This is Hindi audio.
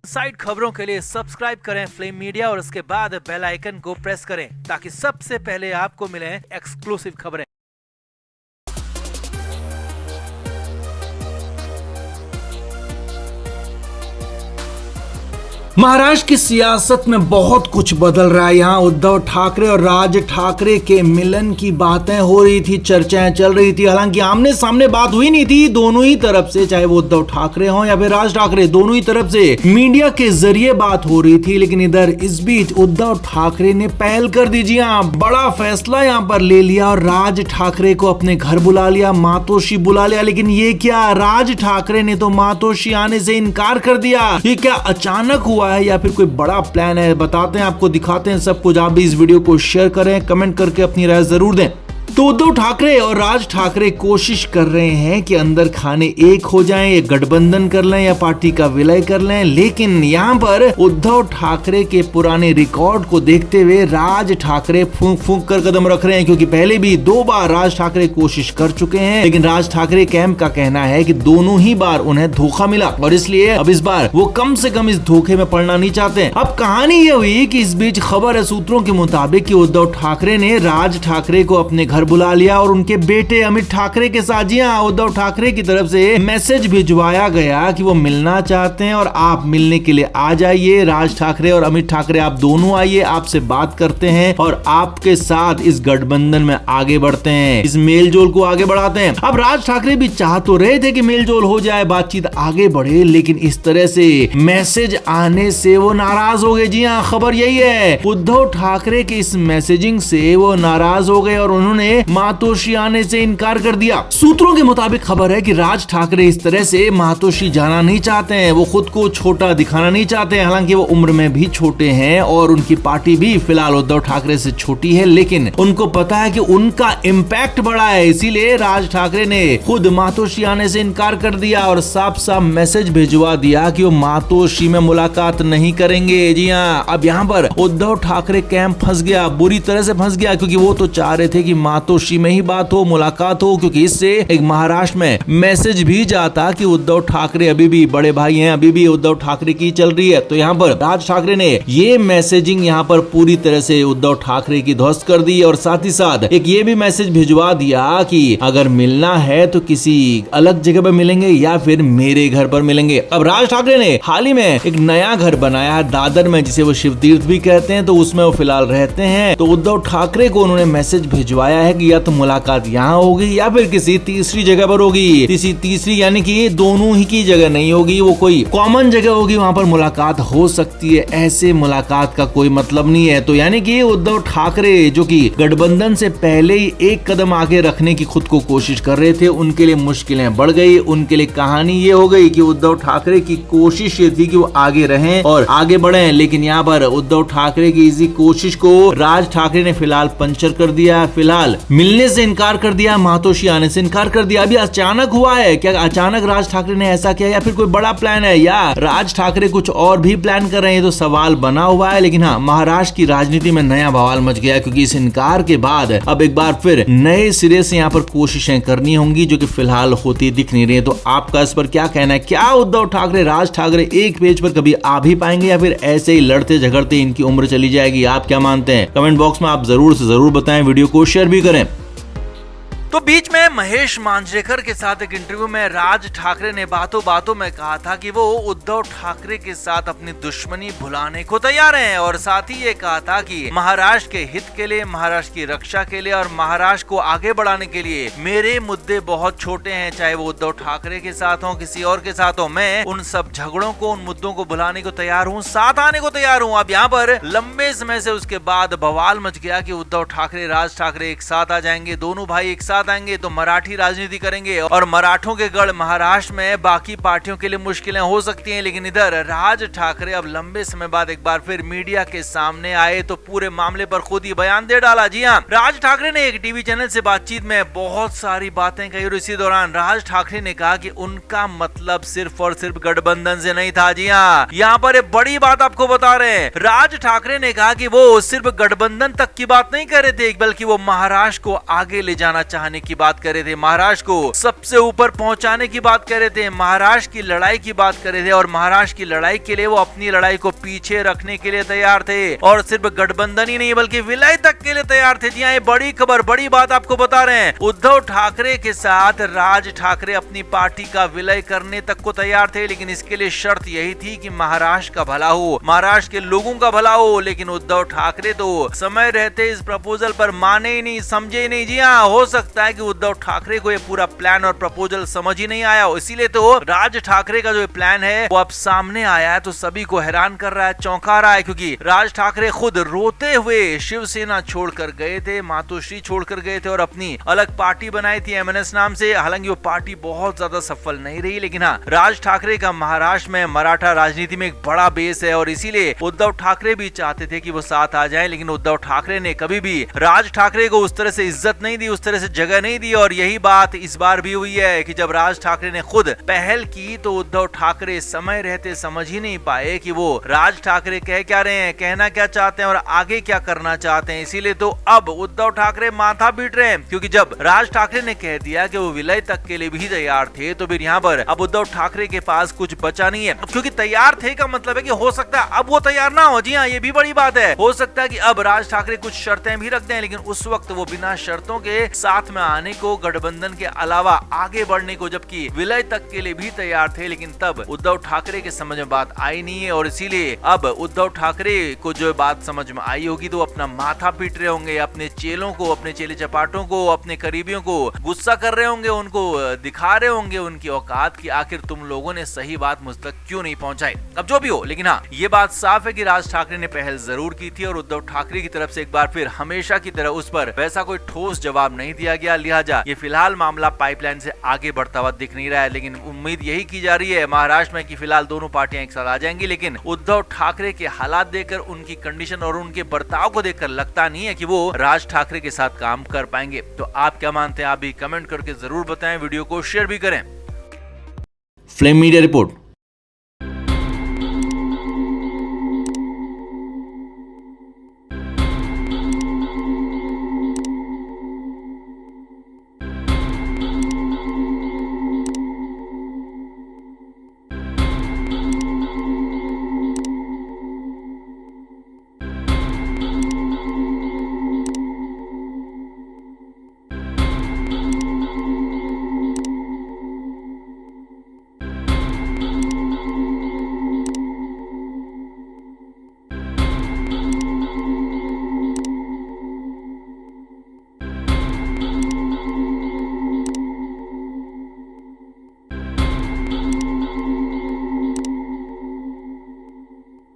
साइड खबरों के लिए सब्सक्राइब करें फ्लेम मीडिया और उसके बाद बेल आइकन को प्रेस करें ताकि सबसे पहले आपको मिले एक्सक्लूसिव खबरें। महाराष्ट्र की सियासत में बहुत कुछ बदल रहा है। यहाँ उद्धव ठाकरे और राज ठाकरे के मिलन की बातें हो रही थी, चर्चाएं चल रही थी। हालांकि आमने सामने बात हुई नहीं थी। दोनों ही तरफ से, चाहे वो उद्धव ठाकरे हो या फिर राज ठाकरे, दोनों ही तरफ से मीडिया के जरिए बात हो रही थी। लेकिन इधर इस बीच उद्धव ठाकरे ने पहल कर दी। जी हाँ, बड़ा फैसला यहाँ पर ले लिया और राज ठाकरे को अपने घर बुला लिया, मातोश्री बुला लिया। लेकिन ये क्या, राज ठाकरे ने तो मातोश्री आने से इनकार कर दिया। ये क्या अचानक हुआ है या फिर कोई बड़ा प्लान है? बताते हैं आपको, दिखाते हैं सब कुछ। आप भी इस वीडियो को शेयर करें, कमेंट करके अपनी राय जरूर दें। तो उद्धव ठाकरे और राज ठाकरे कोशिश कर रहे हैं कि अंदर खाने एक हो जाएं, या गठबंधन कर लें या पार्टी का विलय कर लें। लेकिन यहाँ पर उद्धव ठाकरे के पुराने रिकॉर्ड को देखते हुए राज ठाकरे फूंक फूंक कर कदम रख रहे हैं, क्योंकि पहले भी 2 बार राज ठाकरे कोशिश कर चुके हैं। लेकिन राज ठाकरे कैंप का कहना है कि दोनों ही बार उन्हें धोखा मिला और इसलिए अब इस बार वो कम से कम इस धोखे में पड़ना नहीं चाहते। अब कहानी ये हुई कि इस बीच खबर है सूत्रों के मुताबिक कि उद्धव ठाकरे ने राज ठाकरे को अपने घर बुला लिया और उनके बेटे अमित ठाकरे के साथ, जी हां, उद्धव ठाकरे की तरफ से मैसेज भिजवाया गया कि वो मिलना चाहते हैं और आप मिलने के लिए आ जाइए। राज ठाकरे और अमित ठाकरे आप दोनों आइए, आपसे बात करते हैं और आपके साथ इस गठबंधन में आगे बढ़ते हैं, इस मेलजोल को आगे बढ़ाते हैं। अब राज ठाकरे भी चाह तो रहे थे कि मेलजोल हो जाए, बातचीत आगे बढ़े, लेकिन इस तरह से मैसेज आने से वो नाराज हो गए। जी हां, खबर यही है, उद्धव ठाकरे के इस मैसेजिंग से वो नाराज हो गए और उन्होंने मातोश्री आने से इनकार कर दिया। सूत्रों के मुताबिक खबर है कि राज ठाकरे इस तरह से मातोश्री जाना नहीं चाहते हैं। वो खुद को छोटा दिखाना नहीं चाहते हैं। हालांकि वो उम्र में भी छोटे हैं और उनकी पार्टी भी फिलहाल उद्धव ठाकरे से छोटी है, लेकिन उनको पता है कि उनका इम्पैक्ट बड़ा है। इसीलिए राज ठाकरे ने खुद मातोश्री आने से इनकार कर दिया और साफ साफ मैसेज भिजवा दिया कि वो मातोश्री में मुलाकात नहीं करेंगे। जी हाँ, अब यहाँ पर उद्धव ठाकरे कैंप फंस गया, बुरी तरह से फंस गया, क्योंकि वो तो चाह रहे थे कि मातोश्री में ही बात हो, मुलाकात हो, क्योंकि इससे एक महाराष्ट्र में मैसेज भी जाता कि उद्धव ठाकरे अभी भी बड़े भाई हैं, अभी भी उद्धव ठाकरे की चल रही है। तो यहाँ पर राज ठाकरे ने ये मैसेजिंग यहाँ पर पूरी तरह से उद्धव ठाकरे की ध्वस्त कर दी और साथ ही साथ एक ये भी मैसेज भिजवा दिया कि अगर मिलना है तो किसी अलग जगह पर मिलेंगे या फिर मेरे घर पर मिलेंगे। अब राज ठाकरे ने हाल ही में एक नया घर बनाया है दादर में, जिसे वो शिवतीर्थ भी कहते हैं, तो उसमें वो फिलहाल रहते हैं। तो उद्धव ठाकरे को उन्होंने मैसेज भिजवाया है कि या तो मुलाकात यहाँ होगी या फिर किसी तीसरी जगह पर होगी। किसी तीसरी यानी कि दोनों ही की जगह नहीं होगी, वो कोई कॉमन जगह होगी, वहाँ पर मुलाकात हो सकती है। ऐसे मुलाकात का कोई मतलब नहीं है। तो यानी कि उद्धव ठाकरे जो कि गठबंधन से पहले ही एक कदम आगे रखने की खुद को कोशिश कर रहे थे, उनके लिए मुश्किलें बढ़ गई। उनके लिए कहानी ये हो गई कि उद्धव ठाकरे की कोशिश ये थी कि वो आगे रहें और आगे बढ़े, लेकिन यहाँ पर उद्धव ठाकरे की इसी कोशिश को राज ठाकरे ने फिलहाल पंचर कर दिया। फिलहाल मिलने से इनकार कर दिया, मातोश्री आने से इनकार कर दिया। अभी अचानक हुआ है क्या? अचानक राज ठाकरे ने ऐसा किया या फिर कोई बड़ा प्लान है, या राज ठाकरे कुछ और भी प्लान कर रहे हैं? तो सवाल बना हुआ है। लेकिन हाँ, महाराष्ट्र की राजनीति में नया बवाल मच गया, क्योंकि इस इनकार के बाद अब एक बार फिर नए सिरे से यहाँ पर कोशिशें करनी होंगी, जो कि फिलहाल होती दिख नहीं रही है। तो आपका इस पर क्या कहना है? क्या उद्धव ठाकरे, राज ठाकरे एक पेज पर कभी आ भी पाएंगे या फिर ऐसे ही लड़ते झगड़ते इनकी उम्र चली जाएगी? आप क्या मानते हैं? कमेंट बॉक्स में आप जरूर से जरूर बताएं। वीडियो को शेयर भी करें। तो बीच में महेश मांजरेकर के साथ एक इंटरव्यू में राज ठाकरे ने बातों बातों में कहा था कि वो उद्धव ठाकरे के साथ अपनी दुश्मनी भुलाने को तैयार हैं और साथ ही ये कहा था कि महाराष्ट्र के हित के लिए, महाराष्ट्र की रक्षा के लिए और महाराष्ट्र को आगे बढ़ाने के लिए मेरे मुद्दे बहुत छोटे हैं, चाहे वो उद्धव ठाकरे के साथ हो, किसी और के साथ हो, मैं उन सब झगड़ों को, उन मुद्दों को भुलाने को तैयार हूँ, साथ आने को तैयार हूँ। अब यहाँ पर लंबे समय से उसके बाद बवाल मच गया कि उद्धव ठाकरे, राज ठाकरे एक साथ आ जाएंगे, दोनों भाई एक साथ आएंगे तो मराठी राजनीति करेंगे और मराठों के गढ़ महाराष्ट्र में बाकी पार्टियों के लिए मुश्किलें हो सकती हैं। लेकिन इधर राज ठाकरे अब लंबे समय बाद एक बार फिर मीडिया के सामने आए तो पूरे मामले पर खुद ही बयान दे डाला। जी हाँ, राज ठाकरे ने एक टीवी चैनल से बातचीत में बहुत सारी बातें कही और इसी दौरान राज ठाकरे ने कहा कि उनका मतलब सिर्फ और सिर्फ गठबंधन से नहीं था। जी हाँ, यहाँ पर एक बड़ी बात आपको बता रहे हैं। राज ठाकरे ने कहा कि वो सिर्फ गठबंधन तक की बात नहीं कर रहे थे, बल्कि वो महाराष्ट्र को आगे ले जाना चाहते चाहने की बात कर रहे थे, महाराष्ट्र को सबसे ऊपर पहुंचाने की बात कर रहे थे, महाराष्ट्र की लड़ाई की बात कर रहे थे और महाराष्ट्र की लड़ाई के लिए वो अपनी लड़ाई को पीछे रखने के लिए तैयार थे और सिर्फ गठबंधन ही नहीं बल्कि विलय तक के लिए तैयार थे। जी हाँ, ये बड़ी खबर, बड़ी बात आपको बता रहे हैं। उद्धव ठाकरे के साथ राज ठाकरे अपनी पार्टी का विलय करने तक को तैयार थे, लेकिन इसके लिए शर्त यही थी कि महाराष्ट्र का भला हो, महाराष्ट्र के लोगों का भला हो। लेकिन उद्धव ठाकरे तो समय रहते इस प्रपोजल पर माने ही नहीं, समझे ही नहीं। जी हाँ, हो सकता है कि उद्धव ठाकरे को ये पूरा प्लान और प्रपोजल समझ ही नहीं आया हो, इसीलिए तो राज ठाकरे का जो प्लान है वो अब सामने आया है तो सभी को हैरान कर रहा है, चौंका रहा है, क्योंकि राज ठाकरे खुद रोते हुए शिवसेना छोड़कर गए थे, मातोश्री छोड़कर गए थे और अपनी अलग पार्टी बनाई थी एमएनएस नाम से। हालांकि वो पार्टी बहुत ज्यादा सफल नहीं रही, लेकिन हाँ, राज ठाकरे का महाराष्ट्र में मराठा राजनीति में एक बड़ा बेस है और इसीलिए उद्धव ठाकरे भी चाहते थे कि वो साथ आ जाएं, लेकिन उद्धव ठाकरे ने कभी भी राज ठाकरे को उस तरह से इज्जत नहीं दी, उस तरह से जगह नहीं दी। और यही बात इस बार भी हुई है कि जब राज ठाकरे ने खुद पहल की तो उद्धव ठाकरे समय रहते समझ ही नहीं पाए कि वो राज ठाकरे कह क्या रहे हैं, कहना क्या चाहते हैं और आगे क्या करना चाहते हैं। इसीलिए तो अब उद्धव ठाकरे माथा पीट रहे हैं, क्योंकि जब राज ठाकरे ने कह दिया कि वो विलय तक के लिए भी तैयार थे तो फिर यहाँ पर अब उद्धव ठाकरे के पास कुछ बचा नहीं है। क्योंकि तैयार थे का मतलब है कि हो सकता है अब वो तैयार ना हो। जी हाँ, ये भी बड़ी बात है। हो सकता है कि अब राज ठाकरे कुछ शर्तें भी रख दें, लेकिन उस वक्त वो बिना शर्तों के साथ में आने को, गठबंधन के अलावा आगे बढ़ने को, जबकि विलय तक के लिए भी तैयार थे, लेकिन तब उद्धव ठाकरे के समझ में बात आई नहीं है और इसीलिए अब उद्धव ठाकरे को जो बात समझ में आई होगी तो अपना माथा पीट रहे होंगे, अपने चेलों को, अपने चेले चपाटों को, अपने करीबियों को गुस्सा कर रहे होंगे, उनको दिखा रहे होंगे उनकी औकात की आखिर तुम लोगों ने सही बात मुझ तक क्यों नहीं पहुंचाई। अब जो भी हो, लेकिन हाँ, ये बात साफ है कि राज ठाकरे ने पहल जरूर की थी और उद्धव ठाकरे की तरफ से एक बार फिर हमेशा की तरह उस पर वैसा कोई ठोस जवाब नहीं दिया गया। लिहाजा ये फिलहाल मामला पाइपलाइन से आगे बढ़ता हुआ दिख नहीं रहा है, लेकिन उम्मीद यही की जा रही है महाराष्ट्र में कि फिलहाल दोनों पार्टियां एक साथ आ जाएंगी। लेकिन उद्धव ठाकरे के हालात देखकर, उनकी कंडीशन और उनके बर्ताव को देखकर लगता नहीं है कि वो राज ठाकरे के साथ काम कर पाएंगे। तो आप क्या मानते हैं, आप भी कमेंट करके जरूर बताएं, वीडियो को शेयर भी करें। Flame media report.